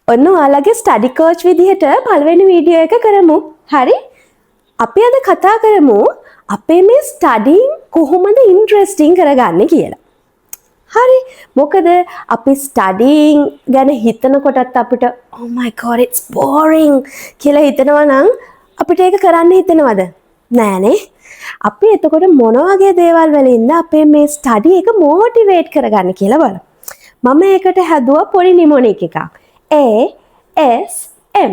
ඔන්න ඔයාලගේ study coach විදිහට පළවෙනි වීඩියෝ එක කරමු. හරි? අපි අද කතා කරමු අපේ මේ ස්ටඩින් කොහොමද ඉන්ට්‍රෙස්ටිං කරගන්නේ කියලා. හරි? මොකද අපි ස්ටඩින් ගැන හිතනකොටත් අපිට oh my god it's boring කියලා හිතනවා නම් අපිට ඒක කරන්න හිතෙනවද? නෑනේ. අපි එතකොට මොන වගේ දේවල් වලින්ද අපේ මේ ස්ටඩි එක මොටිවේට් කරගන්න කියලා බලමු. මම ඒකට හැදුවා පොඩි නිමොනික් එකක්. ASM.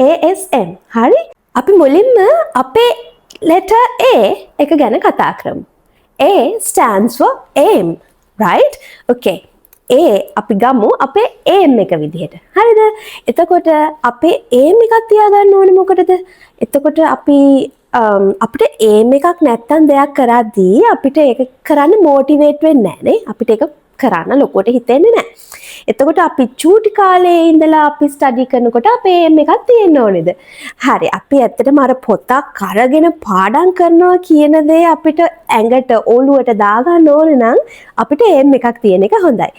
ASM. හරි? අපි මුලින්ම අපේ letter A එක ගැන කතා කරමු. A stands for aim, right? Okay. A අපි ගමු අපේ aim එක විදිහට. හරිද? එතකොට අපේ aim එකක් තියාගන්න ඕනේ මොකටද? එතකොට අපි අපිට aim එකක් නැත්තම් දෙයක් කරද්දී අපිට ඒක කරන්න motivate වෙන්නේ නැහැ නේ. අපිට ඒක කරන්න ලොකුවට හිතෙන්නේ නැහැ. එතකොට අපි චූටි කාලේ ඉඳලා අපි ස්ටඩි කරනකොට අපේ aim එකක් තියෙන්න ඕනේද? හරි. අපි ඇත්තටම අර පොතක් අරගෙන පාඩම් කරනවා කියන දේ අපිට ඇඟට ඔළුවට දාගන්න ඕනේ නම් අපිට aim එකක් තියෙන එක හොඳයි.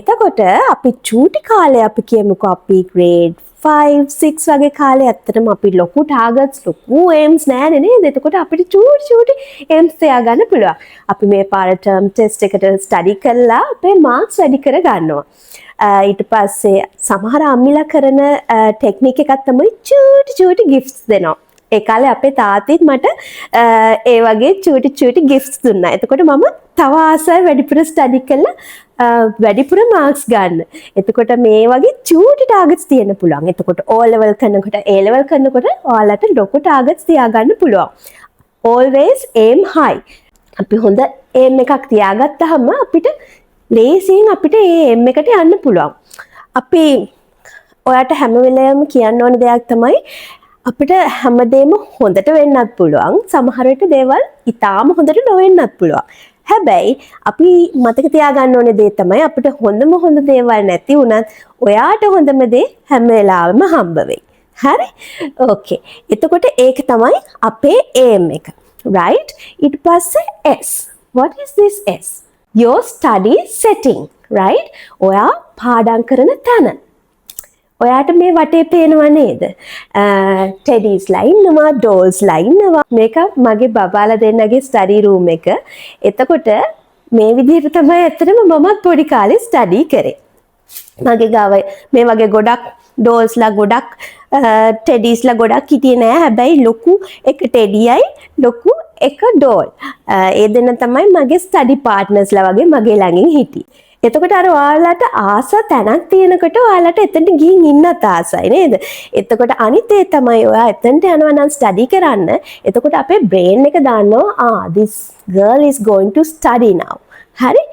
එතකොට අපි චූටි කාලේ අපි කියමුකෝ අපි grade 5 6 වගේ කාලේ ඇත්තටම අපි ලොකු ටාගට්ස් ලොකු aims නෑනේ නේද? එතකොට අපිට චූටි aims තියාගන්න පුළුවන්. අපි මේ පාර term test එකට ස්ටඩි කරලා අපේ මාක්ස් වැඩි කර ගන්නවා. ඊට පස්සේ සමහර අම්මිලා කරන ටෙක්නික් එකක් තමයි චූටි ගිෆ්ට්ස් දෙනවා. ඒ කාලේ අපේ තාත්තත් මට ඒ වගේ චූටි ගිෆ්ට්ස් දුන්නා. එතකොට මම තව ආසයි වැඩිපුර ස්ටඩි කරලා වැඩිපුර මාක්ස් ගන්න. එතකොට මේ වගේ චූටි ටාගට්ස් තියන්න පුළුවන්. එතකොට O level කරනකොට A level කරනකොට ඔයාලට ලොකු ටාගට්ස් තියාගන්න පුළුවන්. Always aim high. අපි හොඳ aim එකක් තියාගත්තාම අපිට ලේසියෙන් අපිට ඒ aim එකට යන්න පුළුවන්. අපි ඔයාට හැම වෙලේම කියන්න ඕන දෙයක් තමයි අපිට හැමදේම හොඳට වෙන්නත් පුළුවන්. සමහර විට දේවල් ඉතාම හොඳට නොවෙන්නත් පුළුවන්. හැබැයි අපි මතක තියාගන්න ඕනේ දේ තමයි අපිට හොඳ දේවල් නැති වුණත් ඔයාට හොඳම දේ හැම වෙලාවෙම හම්බ වෙයි. හරි? ඕකේ. එතකොට ඒක තමයි අපේ aim එක. right? ඊට පස්සේ S. What is this S? Your study setting, right? ඔයා පාඩම් කරන තැන. ඔයාට මේ වටේ පේනවා නේද? ටෙඩීස්ලා ඉන්නවා, ඩෝල්ස්ලා ඉන්නවා. මේක මගේ බබාලා දෙන්නගේ ස්ටඩි රූම් එක. එතකොට මේ විදිහට තමයි ඇත්තටම මමත් පොඩි කාලේ ස්ටඩි කරේ. මගේ ගාව මේ වගේ ගොඩක් ඩෝල්ස්ලා ගොඩක් ටෙඩීස්ලා ගොඩක් හිටියේ නෑ. හැබැයි ලොකු එක ටෙඩියයි ලොකු එක ඩෝල්. ඒ දෙන්න තමයි මගේ ස්ටඩි පාර්ට්නර්ස්ලා වගේ මගේ ළඟින් හිටියේ. එතකොට අර ඔයාලට ආස තැනක් තියෙනකොට ඔයාලට එතනට ගිහින් ඉන්නත් ආසයි නේද? එතකොට අනිත් ඒ තමයි ඔයා එතනට යනවා නම් ස්ටඩි කරන්න. එතකොට අපේ බ්‍රේන් එක දන්නවා this girl is going to study now. හරි?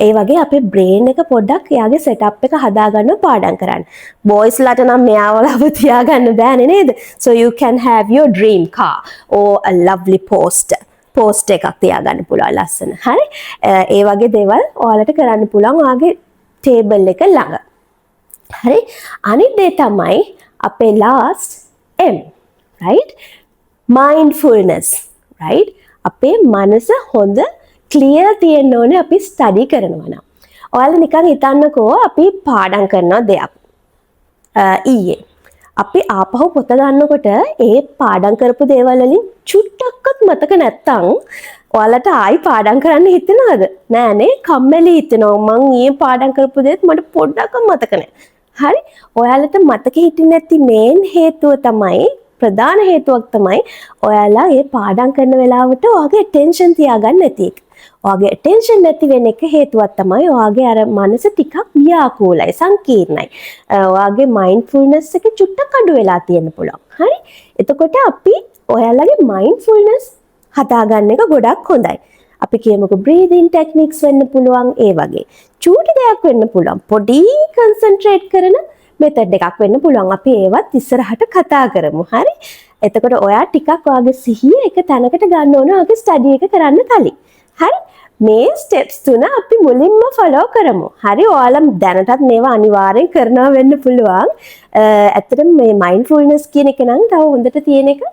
ඒ වගේ අපේ බ්‍රේන් එක පොඩ්ඩක් එයාගේ සෙටප් එක හදාගන්න පාඩම් කරන්න. බොයිස්ලාට නම් මෙයාවලව තියාගන්න බෑනේ නේද? So you can have your dream car or a lovely post එකක් තියාගන්න පුළුවන් ලස්සන. හරි? ඒ වගේ දේවල් ඔයාලට කරන්න පුළුවන් ඔයාගේ ටේබල් එක ළඟ. හරි? අනිත් දේ තමයි අපේ last M, right? Mindfulness, right? අපේ මනස හොඳ ක්ලියර් තියෙන්න ඕනේ අපි ස්ටඩි කරනවා නම්. ඔයාලා නිකන් හිතන්නකෝ අපි පාඩම් කරන දෙයක්. ඊයේ අපි ආපහු පොත ගන්නකොට ඒ පාඩම් කරපු දේවල් වලින් චුට්ටක්වත් මතක නැත්තම් ඔයාලට ආයි පාඩම් කරන්න හිතෙනවද? නෑනේ, කම්මැලි හිතෙනවා. මං ඊයේ පාඩම් කරපු දේත් මට පොඩ්ඩක්වත් මතක නෑ. හරි? ඔයාලට මතක හිටින්නේ නැති මේන් හේතුව තමයි ප්‍රධාන හේතුවක් තමයි ඔයාලා මේ පාඩම් කරන වෙලාවට ඔයාගේ attention තියාගන්න නැති එක. ඔයාගේ attention නැති වෙන එක හේතුවක් තමයි ඔයාගේ අර මනස ටිකක් ව්‍යාකූලයි, සංකීර්ණයි. ඔයාගේ mindfulness එක චුට්ටක් අඩු වෙලා තියෙන්න පුළුවන්. හරි? එතකොට අපි ඔයාලගේ mindfulness හදාගන්න එක ගොඩක් හොඳයි. අපි කියමුකෝ breathing techniques වෙන්න පුළුවන් ඒ වගේ. චූටි දෙයක් වෙන්න පුළුවන්. පොඩි concentrate කරන මෙතඩ් එකක් වෙන්න පුළුවන්. අපි ඒවත් ඉස්සරහට කතා කරමු. හරි? එතකොට ඔයා ටිකක් ඔයාගේ සිහිය එක තැනකට ගන්න ඕන ඔයාගේ ස්ටඩි එක කරන්න කලින්. හරි? මේ ස්ටෙප්ස් තුන අපි මුලින්ම ෆලෝ කරමු. හරි? ඔයාලා දැනටත් මේවා අනිවාර්යෙන් කරනවා වෙන්න පුළුවන්. ඇත්තටම මේ මයින්ඩ්ෆුල්නස් කියන එක නම් තව හොඳට තියෙන එක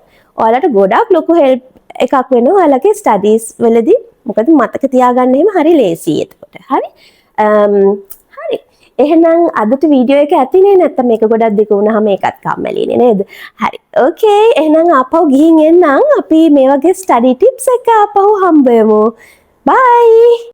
ඔයාලට ගොඩක් ලොකු හෙල්ප් එකක් වෙනවා ඔයාලගේ ස්ටඩීස් වලදී. මොකද මතක තියාගන්න එහෙම හරි ලේසියි එතකොට. හරි? හරි. එහෙනම් අදට වීඩියෝ එක ඇතිනේ නැත්තම් මේක ගොඩක් දිග වුණාම ඒකත් කම්මැලිනේ නේද? හරි. ඕකේ. එහෙනම් ආපහු ගිහින් එන්නම්. අපි මේ වගේ ස්ටඩි ටිප්ස් එක ආපහු හම්බ වෙමු. බයි.